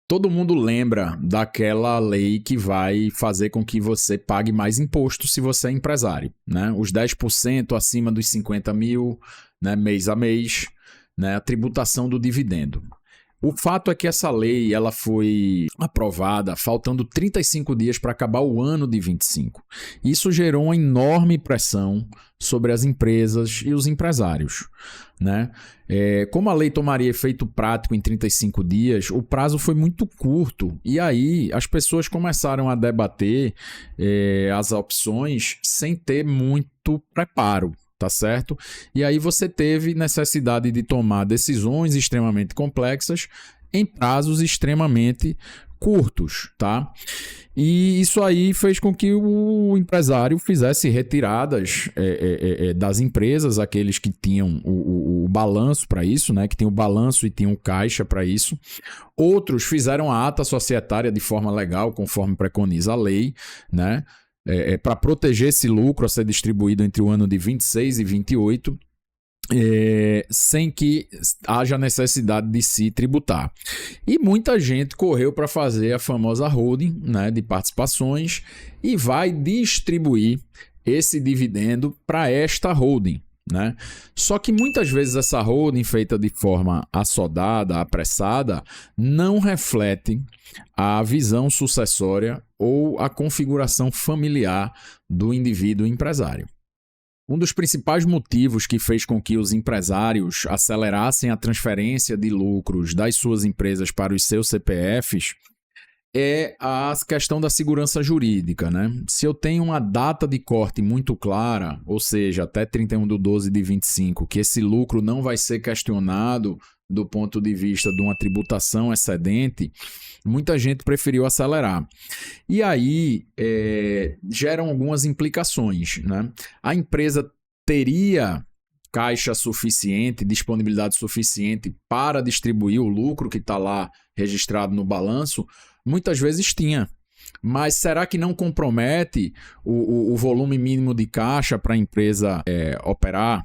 Todo mundo lembra daquela lei que vai fazer com que você pague mais imposto se você é empresário, né? Os 10% acima dos 50 mil, né, mês a mês, né, a tributação do dividendo. O fato é que essa lei ela foi aprovada faltando 35 dias para acabar o ano de 25. Isso gerou uma enorme pressão sobre as empresas e os empresários, né? Como a lei tomaria efeito prático em 35 dias, o prazo foi muito curto e aí as pessoas começaram a debater as opções sem ter muito preparo. Tá certo? E aí você teve necessidade de tomar decisões extremamente complexas em prazos extremamente curtos, tá? E isso aí fez com que o empresário fizesse retiradas das empresas, aqueles que tinham o balanço para isso, né? Que tinham o balanço e tinham o caixa para isso. Outros fizeram a ata societária de forma legal, conforme preconiza a lei, né? Para proteger esse lucro a ser distribuído entre o ano de 26 e 28, sem que haja necessidade de se tributar. E muita gente correu para fazer a famosa holding, né, de participações e vai distribuir esse dividendo para esta holding. Né? Só que muitas vezes essa holding feita de forma assodada, apressada, não reflete a visão sucessória ou a configuração familiar do indivíduo empresário. Um dos principais motivos que fez com que os empresários acelerassem a transferência de lucros das suas empresas para os seus CPFs é a questão da segurança jurídica, né? Se eu tenho uma data de corte muito clara, ou seja, até 31/12/25, que esse lucro não vai ser questionado do ponto de vista de uma tributação excedente, muita gente preferiu acelerar. E aí geram algumas implicações, né? A empresa teria caixa suficiente, disponibilidade suficiente para distribuir o lucro que está lá registrado no balanço? Muitas vezes tinha. Mas será que não compromete o volume mínimo de caixa para a empresa operar?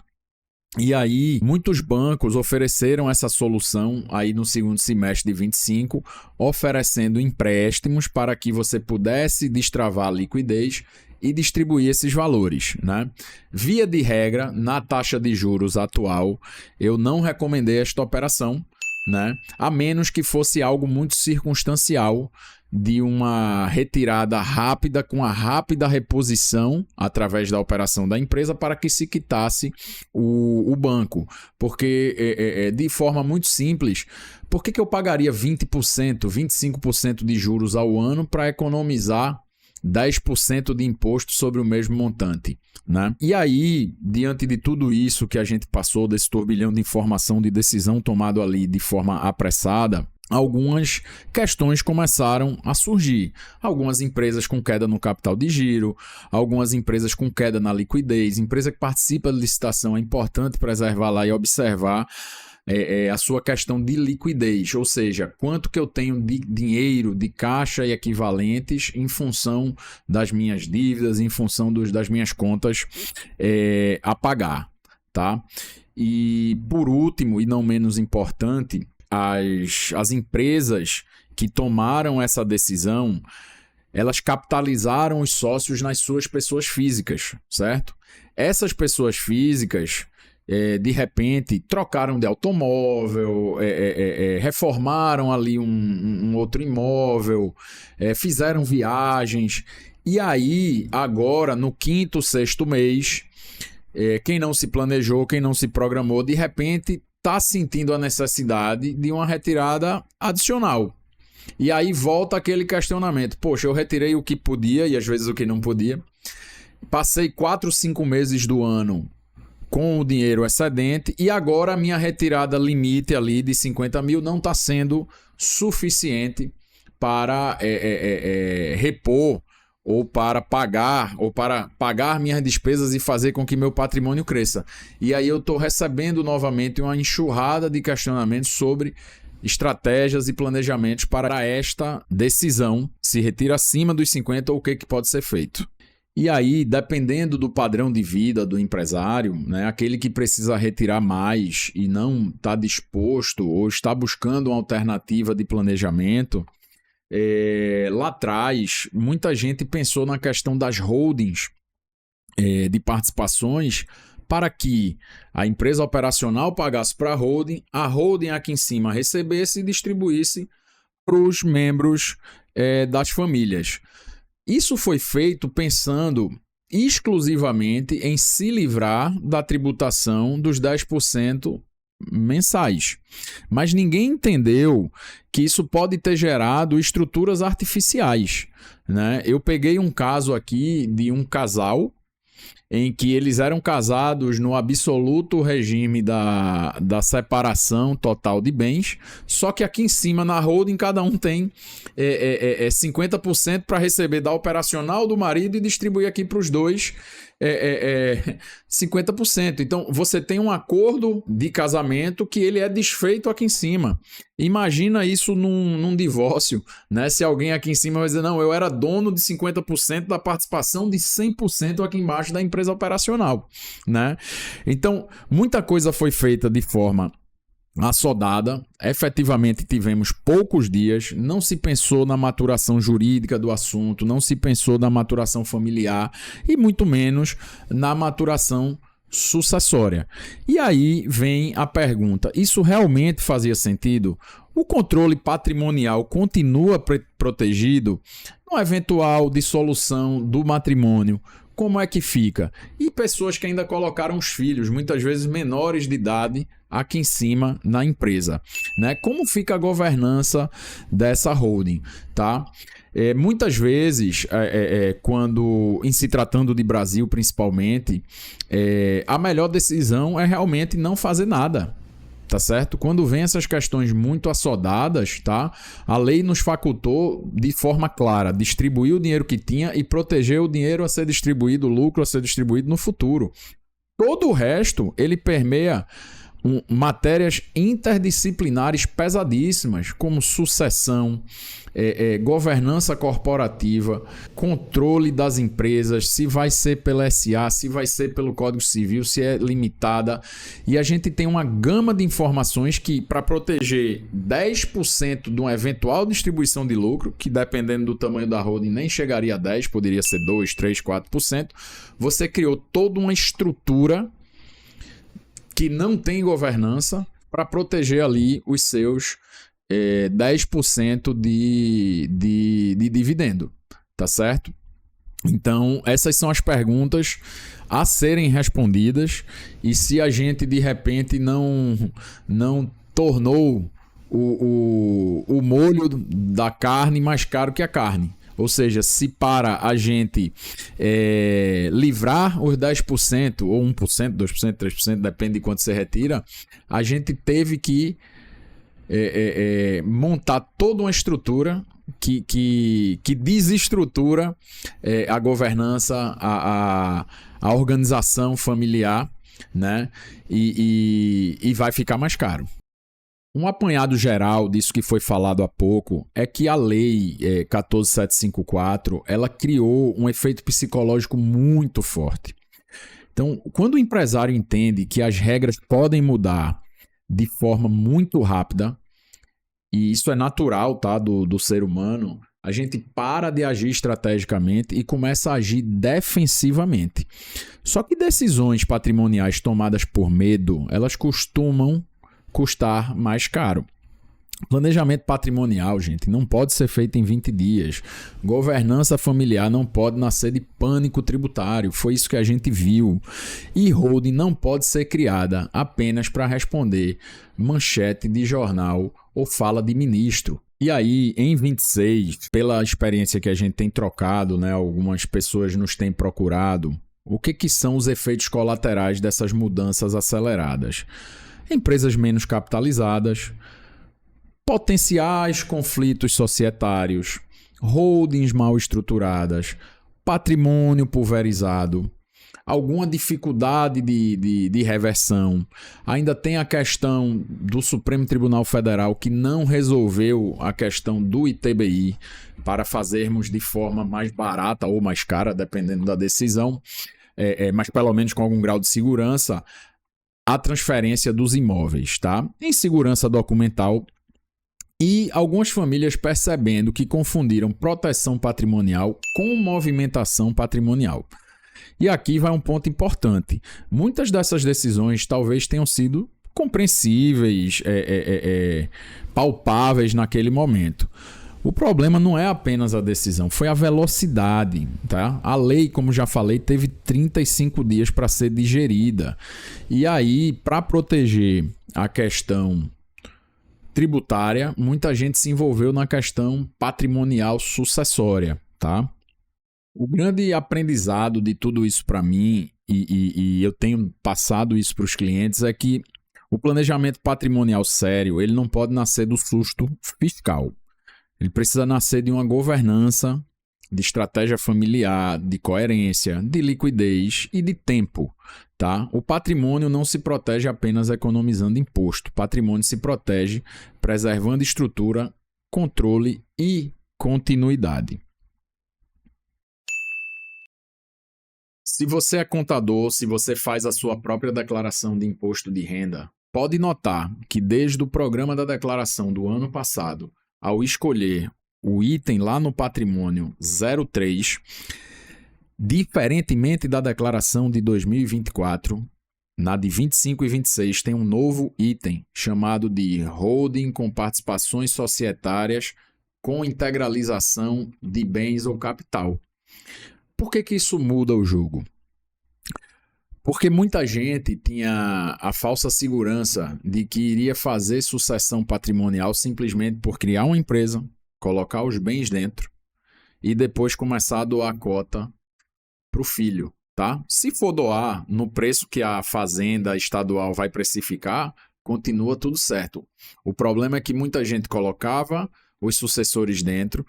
E aí, muitos bancos ofereceram essa solução aí no segundo semestre de 25, oferecendo empréstimos para que você pudesse destravar a liquidez e distribuir esses valores, né? Via de regra, na taxa de juros atual, eu não recomendei esta operação, né? A menos que fosse algo muito circunstancial, de uma retirada rápida com a rápida reposição através da operação da empresa para que se quitasse o banco. Porque de forma muito simples, por que eu pagaria 20%, 25% de juros ao ano para economizar 10% de imposto sobre o mesmo montante, né? E aí, diante de tudo isso que a gente passou, desse turbilhão de informação, de decisão tomada ali de forma apressada, algumas questões começaram a surgir. Algumas empresas com queda no capital de giro, algumas empresas com queda na liquidez. Empresa que participa da licitação, é importante preservar lá e observar a sua questão de liquidez, ou seja, quanto que eu tenho de dinheiro, de caixa e equivalentes em função das minhas dívidas, em função das minhas contas a pagar, tá? E por último, e não menos importante, as empresas que tomaram essa decisão, elas capitalizaram os sócios nas suas pessoas físicas, certo? Essas pessoas físicas de repente trocaram de automóvel, reformaram ali um outro imóvel, fizeram viagens, e aí agora no quinto, sexto mês, quem não se planejou, quem não se programou, de repente está sentindo a necessidade de uma retirada adicional. E aí volta aquele questionamento, poxa, eu retirei o que podia e às vezes o que não podia, passei 4, 5 meses do ano com o dinheiro excedente e agora a minha retirada limite ali de 50 mil não está sendo suficiente para repor ou para pagar minhas despesas e fazer com que meu patrimônio cresça. E aí eu estou recebendo novamente uma enxurrada de questionamentos sobre estratégias e planejamentos para esta decisão, se retira acima dos 50 ou o que pode ser feito. E aí, dependendo do padrão de vida do empresário, né, aquele que precisa retirar mais e não está disposto ou está buscando uma alternativa de planejamento, lá atrás, muita gente pensou na questão das holdings de participações para que a empresa operacional pagasse para a holding aqui em cima recebesse e distribuísse para os membros das famílias. Isso foi feito pensando exclusivamente em se livrar da tributação dos 10% mensais. Mas ninguém entendeu que isso pode ter gerado estruturas artificiais, né? Eu peguei um caso aqui de um casal em que eles eram casados no absoluto regime da separação total de bens, só que aqui em cima, na holding, cada um tem 50% para receber da operacional do marido e distribuir aqui para os dois 50%. Então, você tem um acordo de casamento que ele é desfeito aqui em cima. Imagina isso num divórcio, né? Se alguém aqui em cima vai dizer, não, eu era dono de 50% da participação de 100% aqui embaixo da empresa operacional, né? Então, muita coisa foi feita de forma assodada, efetivamente tivemos poucos dias, não se pensou na maturação jurídica do assunto, não se pensou na maturação familiar e muito menos na maturação sucessória. E aí vem a pergunta, isso realmente fazia sentido? O controle patrimonial continua protegido no eventual dissolução do matrimônio? Como é que fica? E pessoas que ainda colocaram os filhos, muitas vezes menores de idade, aqui em cima na empresa, né? Como fica a governança dessa holding, tá? Muitas vezes, quando em se tratando de Brasil principalmente, a melhor decisão é realmente não fazer nada. Tá certo? Quando vem essas questões muito assodadas, tá? A lei nos facultou de forma clara distribuir o dinheiro que tinha e proteger o dinheiro a ser distribuído, o lucro a ser distribuído no futuro. Todo o resto, ele permeia matérias interdisciplinares pesadíssimas, como sucessão, governança corporativa, controle das empresas, se vai ser pela SA, se vai ser pelo Código Civil, se é limitada. E a gente tem uma gama de informações que, para proteger 10% de uma eventual distribuição de lucro, que dependendo do tamanho da holding nem chegaria a 10%, poderia ser 2%, 3%, 4%, você criou toda uma estrutura que não tem governança para proteger ali os seus 10% de dividendo, tá certo? Então, essas são as perguntas a serem respondidas e se a gente, de repente, não tornou o molho da carne mais caro que a carne. Ou seja, se para a gente livrar os 10%, ou 1%, 2%, 3%, depende de quanto você retira, a gente teve que montar toda uma estrutura que desestrutura a governança, a organização familiar, né? E vai ficar mais caro. Um apanhado geral disso que foi falado há pouco é que a lei 14.754, ela criou um efeito psicológico muito forte. Então, quando o empresário entende que as regras podem mudar de forma muito rápida, e isso é natural, tá, do ser humano, a gente para de agir estrategicamente e começa a agir defensivamente. Só que decisões patrimoniais tomadas por medo, elas costumam custar mais caro. Planejamento patrimonial, gente, não pode ser feito em 20 dias. Governança familiar não pode nascer de pânico tributário. Foi isso que a gente viu. E holding não pode ser criada apenas para responder manchete de jornal ou fala de ministro. E aí, em 26, pela experiência que a gente tem trocado, né, algumas pessoas nos têm procurado, o que são os efeitos colaterais dessas mudanças aceleradas? Empresas menos capitalizadas, potenciais conflitos societários, holdings mal estruturadas, patrimônio pulverizado, alguma dificuldade de reversão. Ainda tem a questão do Supremo Tribunal Federal, que não resolveu a questão do ITBI para fazermos de forma mais barata ou mais cara, dependendo da decisão, mas pelo menos com algum grau de segurança, a transferência dos imóveis, tá? Insegurança documental e algumas famílias percebendo que confundiram proteção patrimonial com movimentação patrimonial. E aqui vai um ponto importante. Muitas dessas decisões talvez tenham sido compreensíveis, palpáveis naquele momento. O problema não é apenas a decisão, foi a velocidade, tá? A lei, como já falei, teve 35 dias para ser digerida. E aí, para proteger a questão tributária, muita gente se envolveu na questão patrimonial sucessória, tá? O grande aprendizado de tudo isso para mim, e eu tenho passado isso para os clientes, é que o planejamento patrimonial sério, ele não pode nascer do susto fiscal. Ele precisa nascer de uma governança, de estratégia familiar, de coerência, de liquidez e de tempo, tá? O patrimônio não se protege apenas economizando imposto. O patrimônio se protege preservando estrutura, controle e continuidade. Se você é contador, se você faz a sua própria declaração de imposto de renda, pode notar que desde o programa da declaração do ano passado, ao escolher o item lá no patrimônio 03, diferentemente da declaração de 2024, na de 25 e 26 tem um novo item chamado de holding com participações societárias com integralização de bens ou capital. Por que isso muda o jogo? Porque muita gente tinha a falsa segurança de que iria fazer sucessão patrimonial simplesmente por criar uma empresa, colocar os bens dentro e depois começar a doar a cota para o filho, tá? Se for doar no preço que a fazenda estadual vai precificar, continua tudo certo. O problema é que muita gente colocava os sucessores dentro,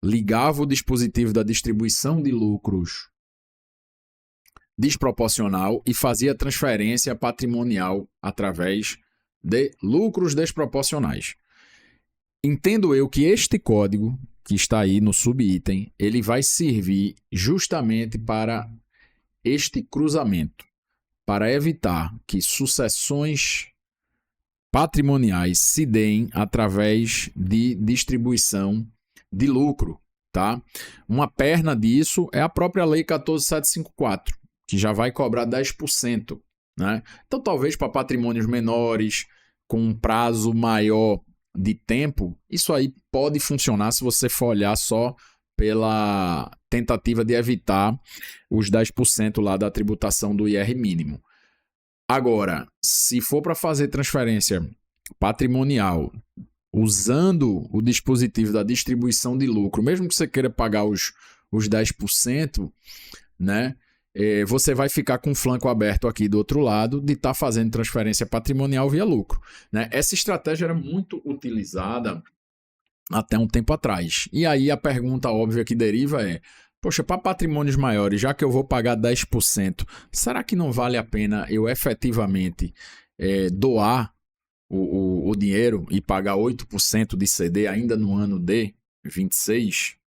ligava o dispositivo da distribuição de lucros desproporcional e fazia transferência patrimonial através de lucros desproporcionais. Entendo eu que este código, que está aí no subitem, ele vai servir justamente para este cruzamento, para evitar que sucessões patrimoniais se deem através de distribuição de lucro, tá? Uma perna disso é a própria Lei 14.754, que já vai cobrar 10%, né? Então, talvez para patrimônios menores, com um prazo maior de tempo, isso aí pode funcionar se você for olhar só pela tentativa de evitar os 10% lá da tributação do IR mínimo. Agora, se for para fazer transferência patrimonial usando o dispositivo da distribuição de lucro, mesmo que você queira pagar os 10%, né? Você vai ficar com o flanco aberto aqui do outro lado de estar fazendo transferência patrimonial via lucro, né? Essa estratégia era muito utilizada até um tempo atrás. E aí a pergunta óbvia que deriva é: poxa, para patrimônios maiores, já que eu vou pagar 10%, será que não vale a pena eu efetivamente doar o dinheiro e pagar 8% de CD ainda no ano de 26?